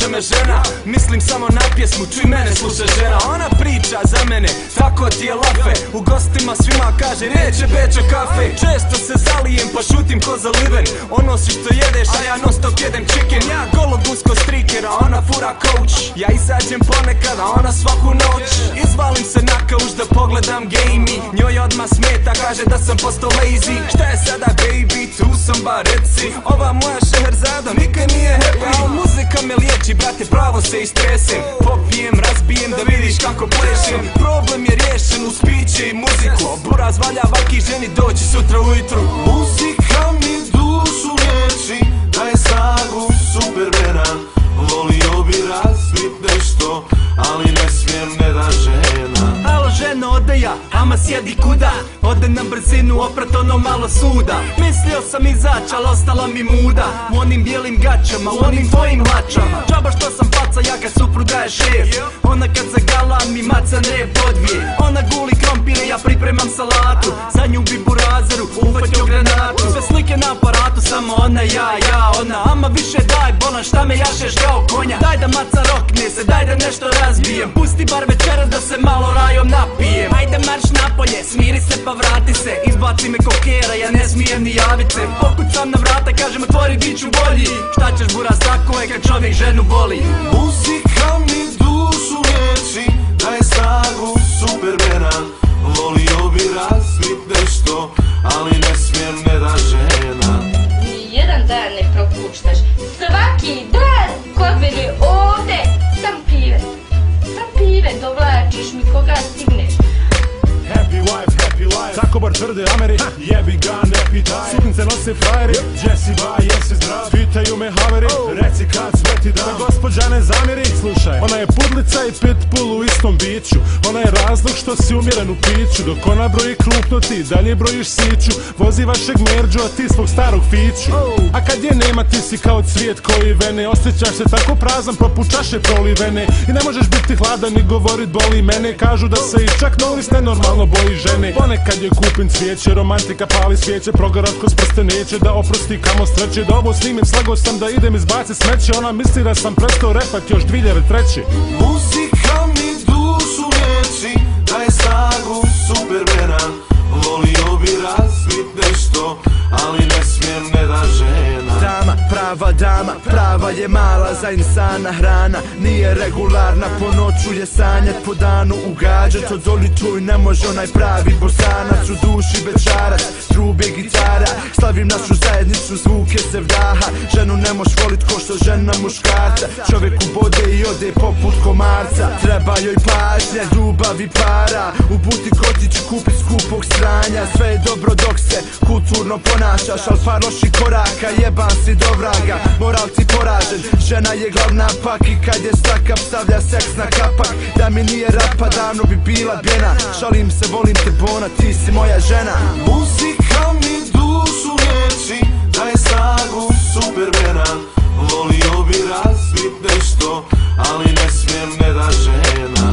sluša me žena. Mislim samo na pjesmu, čuj mene sluša žena. Ona priča za mene, tako ti je lafe. U gostima svima kaže, neće beće kafe. Često se zalijem pa šutim ko zaliven. Ono si što jedeš, a ja non stop jedem chicken. Ja golog usko strikera, ona fura coach. Ja izađem ponekad, a ona svaku noć. Izvalim se na kauč da pogledam gamey. Njoj odmah smeta, kaže da sam postao lazy. Šta je sada baby, tu sam ba reci. Ova moja šeherzada nikad nije happy. Muzika me liječi, brate, pravo se istresem. Popijem, razbijem da vidiš kako plešem. Problem je riješen uz piće i muziku. Buraz valja vaki ženi doći sutra ujutru. Muzika mi dušu liječi, daje snagu Supermana. Volio bi razbit nešto, ali ne smijem, ne da žena. Alo ženo, ode ja, ama sjedi kuda. Ode na brzinu, oprat ono malo suda. Mislio sam izać, al ostala mi muda. U onim bijelim gaćama, u onim tvojim hlačama. Džaba što sam faca, ja kad supruga je šef. Ona kad zagala mi maca ne podvije. Ona guli krompire, ja pripremam salatu. Za nju bi burazeru, ufatio granatu. Sve slike na aparatu, samo ona, ja, ona. Ama više daj, bolan, šta me jašeš kao konja. Daj da maca rokne se, daj da nešto razbijem. Pusti bar večeras da se malo rajom napijem. Ajde marš napolje, smiri se pa vrati se. Izbaci me kokera, ja ne smijem ni javit se. Pokucam na vrata, kažem otvori, bit ću bolji. Šta ćeš buraz, tako je kad čovjek ženu voli. Muzika mi dušu liječi, daje snagu Supermana. Volio bi razbit nešto, ali ne smijem, ne da žena. Nijedan dan ne propuštaš, svaki dan kod mene ovde. Sam pive dovlačiš mi koga stigneš. Happy wife, happy life, tako bar tvrde Ameri. Jebi ga, ne pitaj, suknice nose frajeri. Jesi ba, jesi zdrav, pitaju me haveri. Reci kad sveti dan, da gospođa ne zamjeri. Slušaj, ona je pudlica i pitbull u istom biću. Ona je razlog što si umjeren u piću. Dok ona broji klupno, ti dalje brojiš siću. Vozi vašeg merđu, a ti svog starog fiću. A kad je nema, ti si kao cvijet koji vene. Osjećaš se tako prazan, poput čaše prolivene. I ne možeš biti hladan ni govorit boli mene. Kažu da se i čak Nolis nenormalno boji žene. Ponekad je kupim cvijeće, romantika pali svijeće. Progorat kroz prste neće da oprosti kamo streće. Da ovo snimim, slagao sam da idem izbacit smeće. Ona misli da sam prestao repat još 2003. Muzika mi dušu liječi, daje snagu Supermana. Volio bi razbit nešto, ali ne smijem, ne da žena. Dama, prava je mala za insana hrana. Nije regularna, po noću je sanjat, po danu ugađat. Odolituj ne može onaj pravi bosanac. U duši večarac, trube gitara. Slavim našu zajednicu, zvuke se vdaha. Ženu ne moš volit ko što žena muškarca. Čovjeku bode i ode poput komarca. Treba joj pažnja, ljubav i para. U buti kotić kupi skupog stranja. Sve je dobro dok se kulturno ponašaš, al par loših koraka jeban si do vraga. Moral ti poražen, žena je glavna pak. I kad je stakap stavlja seks na kapak. Da mi nije rapa davno bi bila bjena. Šalim se, volim te bona, ti si moja žena. Muzika mi dušu liječi, daje snagu Supermana. Volio bi razbit nešto, ali ne smijem, ne da žena.